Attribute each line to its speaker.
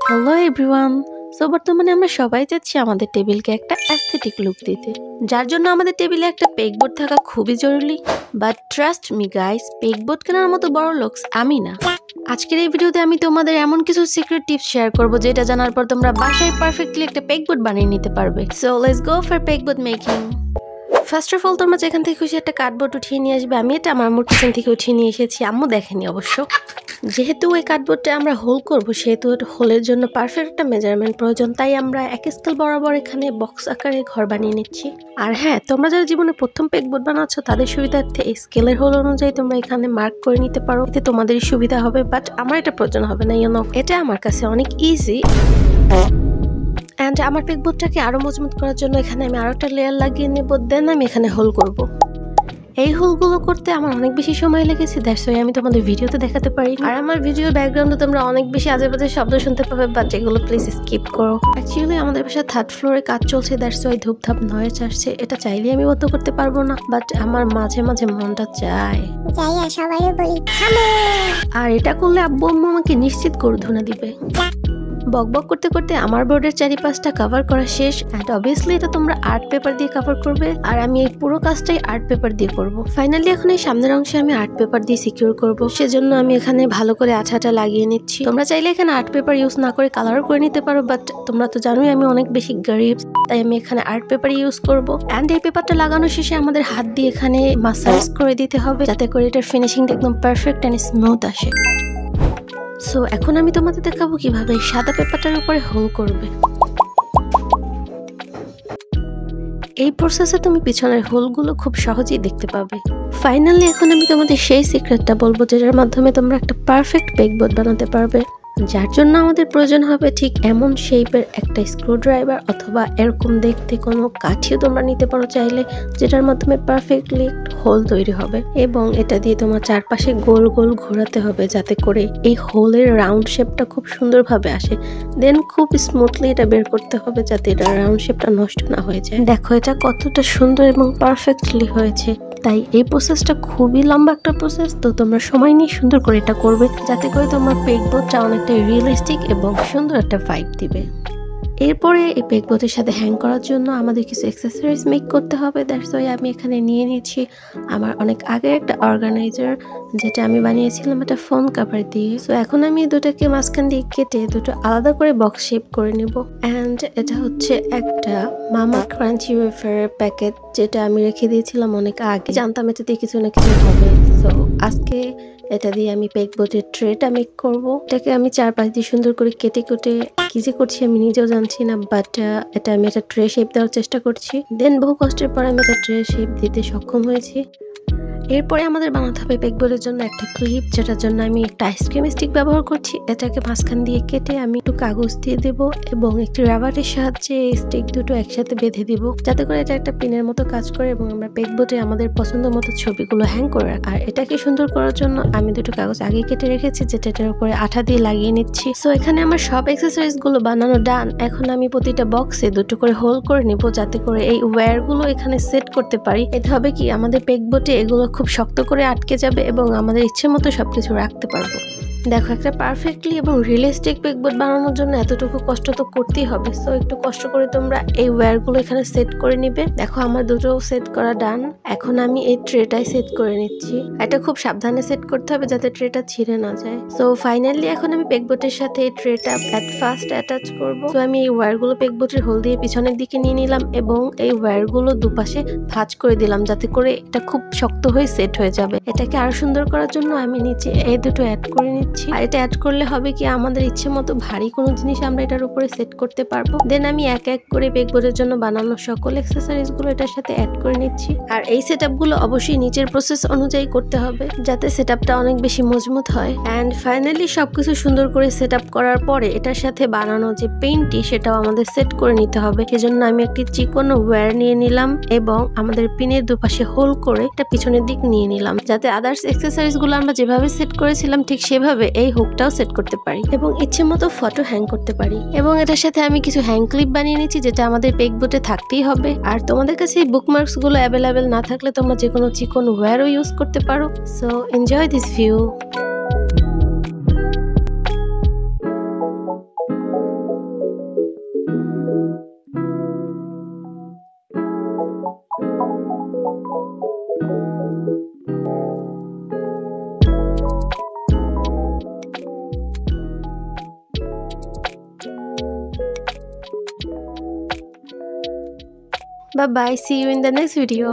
Speaker 1: Hello everyone. So বর্তমানে আমরা সবাই চাচ্ছি আমাদের টেবিলকে একটা অ্যাস্থেটিক লুক দিতে, যার জন্য আমাদের টেবিলে একটা পেগবোর্ড থাকা খুবই জরুরি। But trust me guys, pegboard কেনার মতো বড় লোকস আমি না। আজকের এই ভিডিওতে আমি তোমাদের এমন কিছু সিক্রেট টিপস শেয়ার করব যেটা জানার পর তোমরা বাসায় পারফেক্টলি একটা পেগবোর্ড বানিয়ে নিতে পারবে। So let's go for pegboard making. First of all তোমরা যেখান থেকে খুশি একটা কার্ডবোর্ড উঠিয়ে নিয়ে আসবে। আমি এটা আমার কিচেন থেকে উঠিয়ে নিয়ে এসেছি, আম্মু দেখেনি অবশ্য। যেহেতু এই কার্ডবোর্ডটা আমরা হোল করবো, সেহেতু হোলের জন্য পারফেক্ট একটা মেজারমেন্ট প্রয়োজন, তাই আমরা এক স্কেল বরাবর এখানে বক্স আকারে ঘর বানিয়ে নিচ্ছি। আর হ্যাঁ, তোমরা যারা জীবনে প্রথম পেগবোর্ড বানাচ্ছ তাদের সুবিধার্থে এই স্কেলের হোল অনুযায়ী তোমরা এখানে মার্ক করে নিতে পারো, এতে তোমাদেরই সুবিধা হবে। বাট আমার এটা প্রয়োজন হবে না, এটা আমার কাছে অনেক ইজি। অ্যান্ড আমার পেগবোর্ডটাকে আরো মজবুত করার জন্য এখানে আমি আরো একটা লেয়ার লাগিয়ে নেব, দেন আমি এখানে হোল করব। এই হোলগুলো করতে আমার অনেক বেশি সময় লেগেছে, দ্যাটস ওয়াই আমি তোমাদের ভিডিওতে দেখাতে পারি। আর আমার ভিডিওর ব্যাকগ্রাউন্ডে তোমরা অনেক বেশি আজে বাজে শব্দ শুনতে পাবে, বাট এগুলো প্লিজ স্কিপ করো। অ্যাকচুয়ালি আমাদের বাসায় 3rd ফ্লোরে কাজ চলছে, দ্যাটস ওয়াই ধূপধাপ নয়েজ আসছে। এটা চাইলে আমি বন্ধ করতে পারবো না, বাট আমার মাঝে মাঝে মনটা চায়। আর এটা করলে আব্বু আম্মু আমাকে নিশ্চিত গর্ধনা দিবে। বকবক করতে করতে আমার বোর্ডের চারিপাশটা কভার করা শেষ। এন্ড অবভিয়াসলি এটা তোমরা আর্ট পেপার দিয়ে কভার করবে, আর আমি এই পুরো কাজটাই আর্ট পেপার দিয়ে করব। ফাইনালি এখন এই সামনের অংশে আমি আর্ট পেপার দিয়ে সিকিউর করব, সেজন্য আমি এখানে ভালো করে আঠাটা লাগিয়ে নিচ্ছি। তোমরা চাইলে এখানে আর্ট পেপার ইউজ না করে কালারও করে নিতে পারো, বাট তোমরা তো জানোই আমি অনেক বেশি গরিব, তাই আমি এখানে আর্ট পেপার ইউজ করব। এন্ড এই পেপারটা লাগানোর শেষে আমাদের হাত দিয়ে এখানে মাসাজ করে দিতে হবে, যাতে করে এটার ফিনিশিংটা একদম পারফেক্ট এন্ড স্মুথ আসে। সো এখন আমি তোমাদের দেখাবো কিভাবে সাদা পেপারটার উপরে হোল করবে। এই প্রসেসে তুমি পিছনের হোলগুলো খুব সহজেই দেখতে পাবে। ফাইনালি এখন আমি তোমাদের সেই সিক্রেটটা বলবো যেটার মাধ্যমে তোমরা একটা পারফেক্ট পেগবোর্ড বানাতে পারবে, যার জন্য আমাদের প্রয়োজন হবে ঠিক এমন শেপের একটা স্ক্রুড্রাইভার, অথবা এরকম দেখতে কোনো কাঠিও তোমরা নিতে পারো চাইলে, যেটার মাধ্যমে পারফেক্টলি হোল তৈরি হবে। এবং এটা দিয়ে তোমার চারপাশে গোল গোল ঘোরাতে হবে, যাতে করে এই হোলের রাউন্ড শেপটা খুব সুন্দরভাবে আসে। দেন খুব স্মুথলি এটা বের করতে হবে, যাতে এটা রাউন্ড শেপটা নষ্ট না হয়ে যায়। দেখো এটা কতটা সুন্দর এবং পারফেক্টলি হয়েছে। তাই এই প্রসেসটা খুবই লম্বা একটা প্রসেস, তো তোমরা সময় নিয়ে সুন্দর করে এটা করবে, যাতে করে তোমার পেগবোর্ডটা অনেকটা রিয়েলিস্টিক এবং সুন্দর একটা ভাইব দিবে। এরপরে এই পেগবোর্ডের সাথে হ্যাং করার জন্য আমাদের কিছু অ্যাক্সেসরিজ মেক করতে হবে, দ্যাটস ওয়াই আমি এখানে নিয়ে নিচ্ছি আমার অনেক আগের একটা অর্গানাইজার, যেটা আমি বানিয়েছিলাম একটা ফোন কভার দিয়ে। সো এখন আমি দুটাকে মাঝখান দিয়ে কেটে দুটো আলাদা করে বক্স শেপ করে নেব। অ্যান্ড এটা হচ্ছে একটা মামা ক্রাঞ্চি ওয়েফার প্যাকেট, যেটা আমি রেখে দিয়েছিলাম অনেক আগে, জানতাম এটাতে কিছু না কিছু হবে। সো আজকে এটা দিয়ে আমি পেগবোর্ডের ট্রেটা মেক করব। এটাকে আমি চারপাশ দিয়ে সুন্দর করে কেটে কেটে কি যে করছি আমি নিজেও জানছি না, বাট এটা আমি একটা ট্রে শেপ দেওয়ার চেষ্টা করছি। দেন বহু কষ্টের পর আমি একটা ট্রে শেপ দিতে সক্ষম হয়েছি। এরপরে আমাদের বানাতে হবে পেগবোর্ডের জন্য একটা ক্লিপ, যেটার জন্য আমি একটা আইসক্রিম স্টিক ব্যবহার করছি। এটাকে মাঝখান দিয়ে কেটে আমি একটু কাগজ দিয়ে দেবো এবং একটি রাবারের সাহায্যে এই স্টিক দুটো একসাথে বেঁধে দিব, যাতে করে এটা একটা পিনের মতো কাজ করে এবং আমরা পেগবোর্ডে আমাদের পছন্দ মতো ছবিগুলো হ্যাং করে। আর এটাকে সুন্দর করার জন্য আমি দুটো কাগজ আগে কেটে রেখেছি, যেটা এটার উপরে আঠা দিয়ে লাগিয়ে নিচ্ছি। সো এখানে আমার সব এক্সেসরিজ গুলো বানানো ডান। এখন আমি প্রতিটা বক্সে দুটো করে হোল করে নিব, যাতে করে এই ওয়্যার গুলো এখানে সেট করতে পারি। এতে হবে কি, আমাদের পেগবোর্ডে এগুলো খুব শক্ত করে আটকে যাবে এবং আমাদের ইচ্ছে মতো সবকিছু রাখতে পারবো। দেখো একটা পারফেক্টলি এবং রিয়েলিস্টিক পেগবোর্ড বানানোর জন্য এতটুকু কষ্ট তো করতেই হবে। সো একটু কষ্ট করে তোমরা এই ওয়্যারগুলো এখানে সেট করে নিবে। দেখো আমার দুটো সেট করা ডান। এখন আমি এই ট্রেটাই সেট করে নিচ্ছি। এটা খুব সাবধানে সেট করতে হবে, যাতে ট্রেটা ছিঁড়ে না যায়। সো ফাইনালি এখন আমি পেগবোর্ডের সাথে এই ট্রেটা ফার্স্ট অ্যাটাচ করব। তো আমি এই ওয়্যারগুলো পেগবোর্ডের হোল দিয়ে পিছনের দিকে নিয়ে নিলাম এবং এই ওয়্যারগুলো দুপাশে ভাঁজ করে দিলাম, যাতে করে এটা খুব শক্ত হয়ে সেট হয়ে যাবে। এটাকে আরো সুন্দর করার জন্য আমি নিচে এই দুটো অ্যাড করে নিচ্ছি। আর এটা অ্যাড করলে হবে কি, আমাদের ইচ্ছে মতো ভারী কোনো জিনিস আমরা এটার উপরে সেট করতে পারবো। দেন আমি এক এক করে পেগবোর্ডের জন্য বানানো সকল অ্যাক্সেসরিজ গুলো এটার সাথে অ্যাড করে নিচ্ছি। আর এই সেটআপ গুলো অবশ্যই নিচের প্রসেস অনুযায়ী করতে হবে, যাতে সেটআপটা অনেক বেশি মজবুত হয়। অ্যান্ড ফাইনালি সবকিছু সুন্দর করে সেটআপ করার পরে এটার সাথে বানানো যে পেইন্টটি, সেটাও আমাদের সেট করে নিতে হবে। সেজন্য আমি একটি চিকন ওয়্যার নিয়ে নিলাম এবং আমাদের পিনের দুপাশে হোল করে এটা পিছনের দিক নিয়ে নিলাম, যাতে আদার্স অ্যাক্সেসরিজ গুলো আমরা যেভাবে সেট করেছিলাম ঠিক সেভাবে ভাবে এই হুকটাও সেট করতে পারি এবং ইচ্ছে মতো ফটো হ্যাং করতে পারি। এবং এটার সাথে আমি কিছু হ্যাং ক্লিপ বানিয়ে নিচ্ছি, যেটা আমাদের পেগবোটে থাকতেই হবে। আর তোমাদের কাছে এই বুকমার্কস গুলো অ্যাভেলেবেল না থাকলে তোমরা যে কোনো চিকন ওয়্যারও ইউজ করতে পারো। So enjoy this view. Bye bye, see you in the next video.